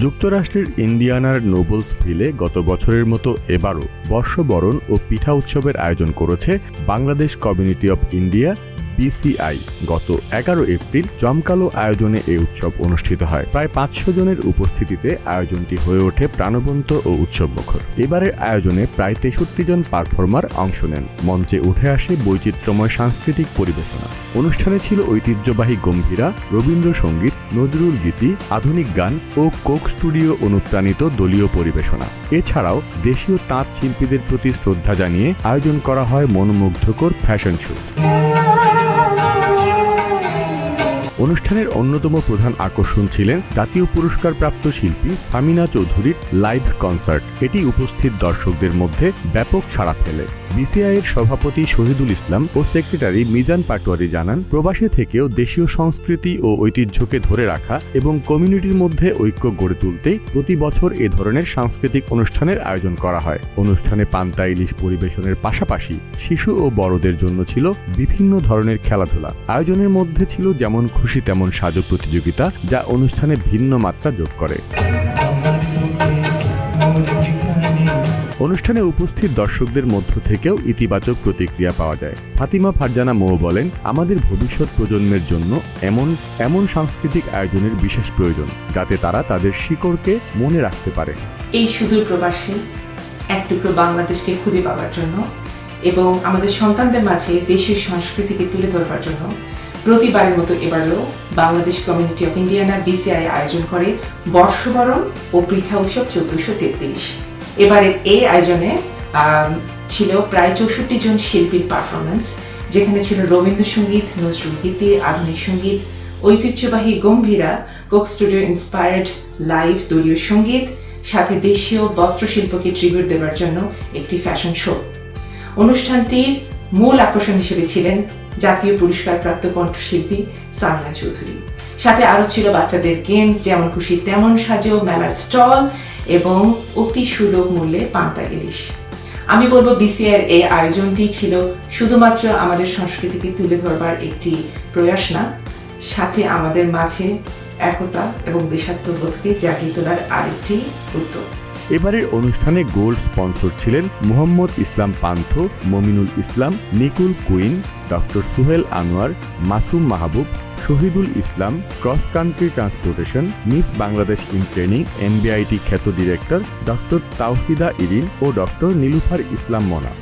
যুক্তরাষ্ট্রের ইন্ডিয়ানার নোবেলসভিলে গত বছরের মতো এবারও বর্ষবরণ ও পিঠা উৎসবের আয়োজন করেছে Bangladesh community of India BCI। গত 11 এপ্রিল জমকালো আয়োজনে এই উৎসব অনুষ্ঠিত হয়। প্রায় 500 জনের উপস্থিতিতে আয়োজনটি হয়ে ওঠে প্রাণবন্ত ও উৎসবমুখর। এবারের আয়োজনে প্রায় 63 জন পারফর্মার অংশ নেন। মঞ্চে উঠে আসে বৈচিত্র্যময় সাংস্কৃতিক পরিবেশনা। অনুষ্ঠানে ছিল ঐতিহ্যবাহী গম্ভীরা, রবীন্দ্রসঙ্গীত, নজরুল গীতি, আধুনিক গান ও কোক স্টুডিও অনুপ্রাণিত দলীয় পরিবেশনা। এছাড়াও দেশীয় তাঁত শিল্পীদের প্রতি শ্রদ্ধা জানিয়ে আয়োজন করা হয় মনোমুগ্ধকর ফ্যাশন শো। অনুষ্ঠানের অন্যতম প্রধান আকর্ষণ ছিলেন জাতীয় পুরস্কারপ্রাপ্ত শিল্পী সামিনা চৌধুরীর লাইভ কনসার্ট। এটি উপস্থিত দর্শকদের মধ্যে ব্যাপক সাড়া ফেলে। BCI এর সভাপতি শহীদুল ইসলাম ও সেক্রেটারি মিজান পাটোয়ারি জানান, প্রবাসে থেকেও দেশীয় সংস্কৃতি ও ঐতিহ্যকে ধরে রাখা এবং কমিউনিটির মধ্যে ঐক্য গড়ে তুলতেই প্রতি বছর এ ধরনের সাংস্কৃতিক অনুষ্ঠানের আয়োজন করা হয়। অনুষ্ঠানে পান্তা ইলিশ পরিবেশনের পাশাপাশি শিশু ও বড়দের জন্য ছিল বিভিন্ন ধরনের খেলাধুলা। আয়োজনের মধ্যে ছিল যেমন খুশি তেমন সাজো প্রতিযোগিতা, যা অনুষ্ঠানে ভিন্ন মাত্রা যোগ করে। অনুষ্ঠানে উপস্থিত দর্শকদের মধ্য থেকেও ইতিবাচক প্রতিক্রিয়া পাওয়া যায়। ফাতিমা ফারজানা মৌ বলেন, আমাদের ভবিষ্যৎ প্রজন্মের জন্য এমন সাংস্কৃতিক আয়োজনের বিশেষ প্রয়োজন, যাতে তারা তাদের শিকড়কে মনে রাখতে পারে। এই সুদূর প্রবাসে এক টুকরো বাংলাদেশকে খুঁজে পাওয়ার জন্য এবং আমাদের সন্তানদের মাঝে দেশের সংস্কৃতিকে তুলে ধরবার জন্য প্রতিবারের মতো এবারও Bangladesh community of Indiana BCI আয়োজন করে বর্ষবরণ ও পিঠা উৎসব 1433। এবারের এই আয়োজনে ছিল প্রায় 64 জন শিল্পীর পারফরমেন্স, যেখানে ছিল রবীন্দ্রসঙ্গীত, নজরুল গীতি, আধুনিক সঙ্গীত, ঐতিহ্যবাহী Gambhira, Coke studio inspired live দলীয় সঙ্গীত, সাথে দেশীয় বস্ত্রশিল্পকে ট্রিবিউট দেওয়ার জন্য একটি ফ্যাশন শো। অনুষ্ঠানটির মূল আকর্ষণ হিসেবে ছিলেন জাতীয় পুরস্কারপ্রাপ্ত কণ্ঠশিল্পী সামিনা চৌধুরী। সাথে আরও ছিল বাচ্চাদের গেমস, যেমন খুশি তেমন সাজেও, মেলার স্টল এবং অতি সুলভ মূল্যে পান্তা ইলিশ। আমি বলবো BCI এর এই আয়োজনটি ছিল শুধুমাত্র আমাদের সংস্কৃতিকে তুলে ধরবার একটি প্রয়াস না, সাথে আমাদের মাঝে একতা এবং দেশাত্মবোধকে জাগিয়ে তোলার আরেকটি উদ্যোগ। এবারের অনুষ্ঠানে গোল্ড স্পন্সর ছিলেন Mohammad Islam Panth, Mominul Islam, Nikul Quinn, doctor Suhel Anwar, Masum Mahbub, Shahidul Islam, cross country transportation, miss Bangladesh in training MBIT খ্যাত ডিরেক্টর ডক্টর তাওহিদা ইরিন ও ডক্টর নীলুফার ইসলাম মনা।